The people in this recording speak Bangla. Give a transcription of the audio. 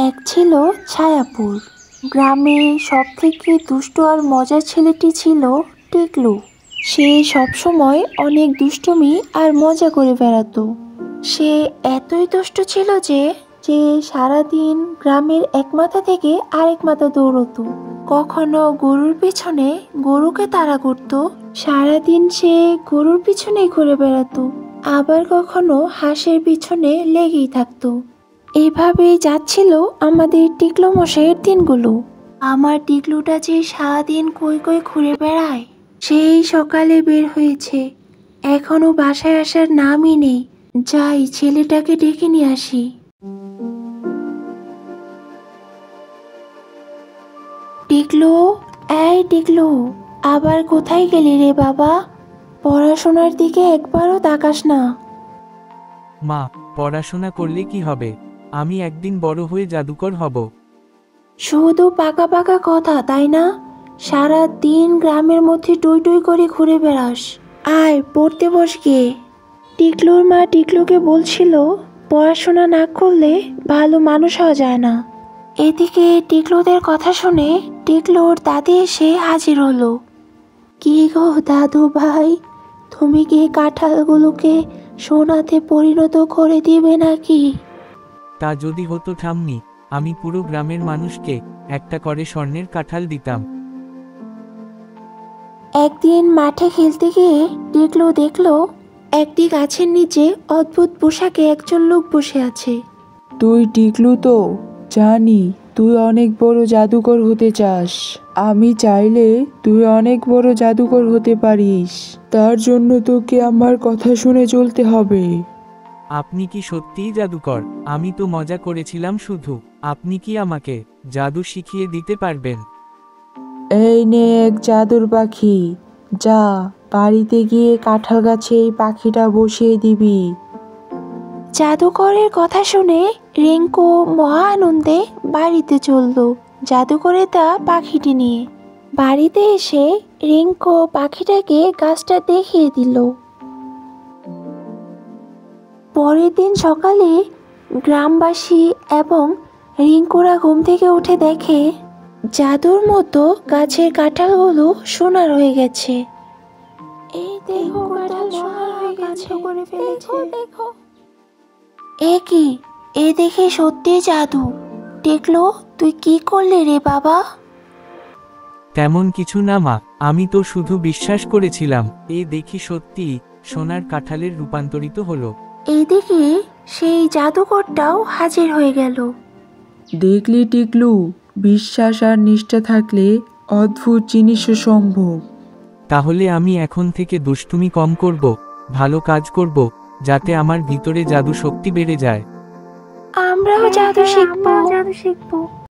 এক ছিল ছায়াপুর গ্রামে। সব থেকে দুষ্ট আর মজার ছেলেটি ছিল টিকলু। সে সবসময় অনেক দুষ্টুমি আর মজা করে বেড়াতো। সে এতই দুষ্ট ছিল যে যে সারাদিন গ্রামের এক মাথা থেকে আরেক মাথা দৌড়তো। কখনো গরুর পিছনে গরুকে তাড়া করত, সারাদিন সে গরুর পিছনেই ঘুরে বেড়াতো। আবার কখনো হাঁসের পিছনে লেগেই থাকতো। এভাবেই যাচ্ছিল আমাদের টিকলু মশাইয়ের দিনগুলো। আমার টিকলুটা যে সারাদিন কই কই ঘুরে বেড়ায়। সেই সকালে বের হয়েছে, এখনো বাসায় আসার নামই নেই। যাই ছেলেটাকে ডেকে নিয়ে আসি। টিকলু, এই টিকলু, আবার কোথায় গেলি রে বাবা? পড়াশোনার দিকে একবারও তাকাস না। মা, পড়াশোনা করলে কি হবে? আমি একদিন বড় হয়ে জাদুকর হব। শুধু পাকা পাকা কথা, তাই না? সারা দিন গ্রামের মধ্যে টুই টুই করে ঘুরে বেড়াস। আয় পড়তে বস গিয়ে। টিকলুর মা টিকলুকে বলছিল পড়াশোনা না করলে ভালো মানুষ হওয়া যায় না। এদিকে টিকলুদের কথা শুনে টিকলুর দাদি এসে হাজির হলো। কি গো দাদু ভাই, তুমি কি কাঁঠালগুলোকে সোনাতে পরিণত করে দিবে নাকি? তা যদি হতো ঠাম্মি, আমি পুরো গ্রামের মানুষকে একটা করে স্বর্ণের কাঁঠাল দিতাম। একদিন মাঠে খেলতে গিয়ে টিকলু দেখলো একটি গাছের নিচে অদ্ভুত পোশাকে একজন লোক বসে আছে। তুই টিকলু তো? জানি তুই অনেক বড় জাদুকর হতে চাস। আমি চাইলে তুই অনেক বড় জাদুকর হতে পারিস। তার জন্য তোকে আমার কথা শুনে চলতে হবে। আপনি কি সত্যিই জাদুকর? আমি তো মজা করেছিলাম শুধু। আপনি কি আমাকে জাদু শিখিয়ে দিতে পারবেন? এই নে এক জাদুর পাখি, যা বাড়িতে গিয়ে কাঁঠাল গাছে এই পাখিটা বসিয়ে দিবি। জাদুকরের কথা শুনে রিঙ্কু মহা আনন্দে বাড়িতে চলল জাদুকরের তা পাখিটি নিয়ে। বাড়িতে এসে রিঙ্কু পাখিটাকে গাছটা দেখিয়ে দিল। পরের দিন সকালে গ্রামবাসী এবং রিঙ্কুরা ঘুম থেকে উঠে দেখে জাদুর মতো গাছের কাঁঠালগুলো সোনার হয়ে গেছে। এই দেখো কাঁঠাল সোনার হয়ে গেছে, করে ফেলেছে। দেখো এ কি, এ দেখে সত্যি জাদু। টিকলু, তুই কি করলি রে বাবা? তেমন কিছু না মা, আমি তো শুধু বিশ্বাস করেছিলাম। দেখি সত্যি সোনার কাঁঠালের রূপান্তরিত হলো। এইদিকে সেই জাদুকরটাও হাজির হয়ে গেল। দেখলি টিকলু, বিশ্বাস আর নিষ্ঠা থাকলে অদ্ভুত জিনিসও সম্ভব। তাহলে আমি এখন থেকে দুষ্টুমি কম করব, ভালো কাজ করব, যাতে আমার ভিতরে জাদু শক্তি বেড়ে যায়। আমরাও জাদু শিখবো।